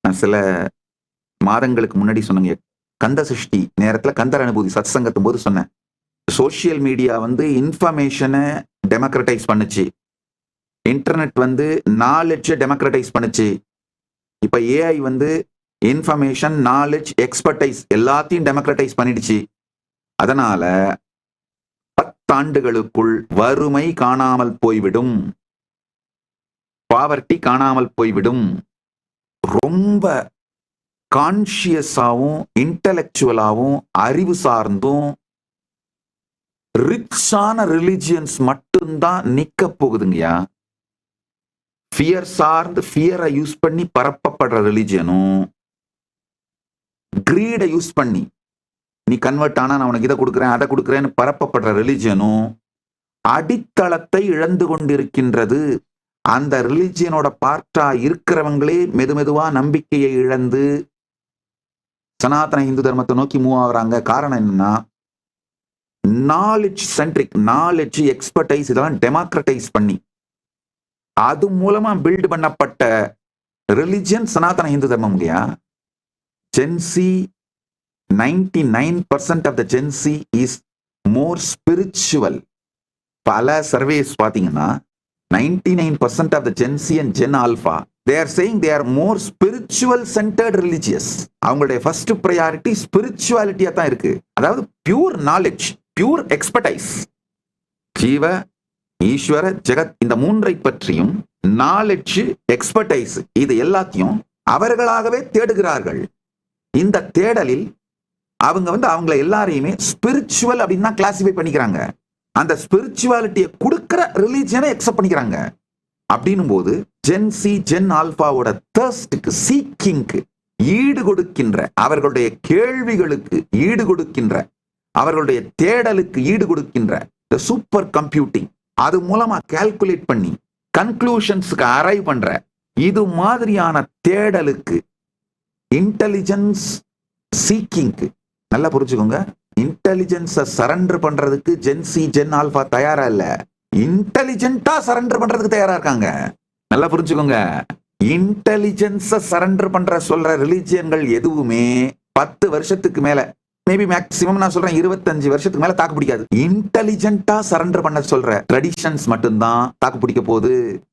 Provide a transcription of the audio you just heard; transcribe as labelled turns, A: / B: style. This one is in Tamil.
A: நான் சில மாதங்களுக்கு முன்னாடி சொன்னேங்க, கந்த சஷ்டி நேரத்துல கந்தர் அனுபூதி சத்சங்கத்தும் போது சொன்னேன். சோசியல் மீடியா இன்ஃபர்மேஷனை டெமோக்ரட்டைஸ் பண்ணுச்சு. இன்டர்நெட் நாலெட்ஜை டெமோக்ரட்டைஸ் பண்ணுச்சு. இப்ப ஏஐ இன்ஃபர்மேஷன், நாலேஜ், எக்ஸ்பர்டைஸ் எல்லாத்தையும் டெமோக்ரட்டைஸ் பண்ணிடுச்சு. அதனால 10 ஆண்டுகளுக்குள் வறுமை காணாமல் போய்விடும், பாவர்ட்டி காணாமல் போய்விடும். ரொம்ப கான்சியஸாவும் இன்டலெக்சுவலாவும் அறிவு சார்ந்தும் ரிச்சான ரிலிஜியன்ஸ் மட்டும்தான் நிக்க போகுதுங்கய்யா. ஃபியர் சார்ந்து ஃபியரை யூஸ் பண்ணி பரப்பப்படுற ரிலிஜியனும், கிரீடை யூஸ் பண்ணி நீ கன்வெர்ட் ஆனா நான் உனக்கு இதை கொடுக்குறேன் அதை கொடுக்குறேன்னு பரப்பப்படுற ரிலிஜியனும் அடித்தளத்தை இழந்து கொண்டிருக்கின்றது. அந்த ரிலிஜியனோட பார்ட்டா இருக்கிறவங்களே மெதுமெதுவா நம்பிக்கையை இழந்து சனாதன இந்து தர்மத்தை நோக்கி மூவ் ஆகுறாங்க. காரணம் என்னன்னா, நாலேஜ் சென்ட்ரிக், நாலேஜ், எக்ஸ்பர்டைஸ் இதெல்லாம் டெமோக்ரட்டைஸ் பண்ணி அது மூலமா பில்ட் பண்ணப்பட்ட ரிலிஜியன் சனாதன இந்து தர்மம் இல்லையா. Gen Z 99% of the Gen Z is more spiritual. பல சர்வேஸ் பாத்தீங்கன்னா 99% of the Gen Z and Gen alpha they are saying they are more spiritual centered religious. அவங்களுடைய ஃபர்ஸ்ட் ப்ரையாரிட்டி ஸ்பிரிச்சுவாலிட்டியா தான் இருக்கு. அதாவது பியூர் நாலேஜ், பியூர் எக்ஸ்பர்டைஸ், ஜீவ ஈஸ்வர ஜெகத் இந்த மூன்றை பற்றியும் நாலேஜ், எக்ஸ்பர்டைஸ் இது எல்லாத்தையும் அவர்களாகவே தேடுகிறார்கள். இந்த தேடலில் அவங்க அவங்களை எல்லாரையுமே ஸ்பிரிச்சுவல் அப்படின்னு தான் கிளாசிஃபை பண்ணிக்கிறாங்க. அந்த ஸ்பிரிச்சுவாலிட்டியை கொடுக்கிற ரிலீஜியனை அக்செப்ட் பண்ணிக்கிறாங்க. அப்படின்னும் போது ஜென்சி, ஜென் ஆல்பாவோட தர்ஸ்டுக்கு, சீக்கிங்க்கு ஈடு கொடுக்கின்ற, அவர்களுடைய கேள்விகளுக்கு ஈடு கொடுக்கின்ற, அவர்களுடைய தேடலுக்கு ஈடு கொடுக்கின்ற சூப்பர் கம்ப்யூட்டிங், அது மூலமா கால்குலேட் பண்ணி கன்க்ளூஷன்ஸ்க்கு அரைவ் பண்ற இது மாதிரியான தேடலுக்கு, இன்டெலிஜென்ஸ் சீக்கிங்க்கு, நல்லா புரிஞ்சுக்கோங்க, இன்டெலிஜென்ஸை சரண்டர் பண்றதுக்கு ஜென்சி, ஜென் ஆல்பா தயாரா இல்ல, இன்டெலிஜென்ட்டா சரண்டர் பண்றதுக்கு தயாரா இருக்காங்க. நல்லா புரிஞ்சுக்கோங்க. இன்டெலிஜென்ஸை சரண்டர் பண்ற சொல்ற ரிலிஜியன்கள் எதுவுமே 10 வருஷத்துக்கு மேல, மேபி மேக்சிமம் நான் சொல்றேன் 25 வருஷத்துக்கு மேல தாக்கு பிடிக்காது. இன்டெலிஜென்ட்டா சரண்டர் பண்ண சொல்ற ட்ரெடிஷன்ஸ் மட்டும்தான் தாக்கு பிடிக்க போகுது.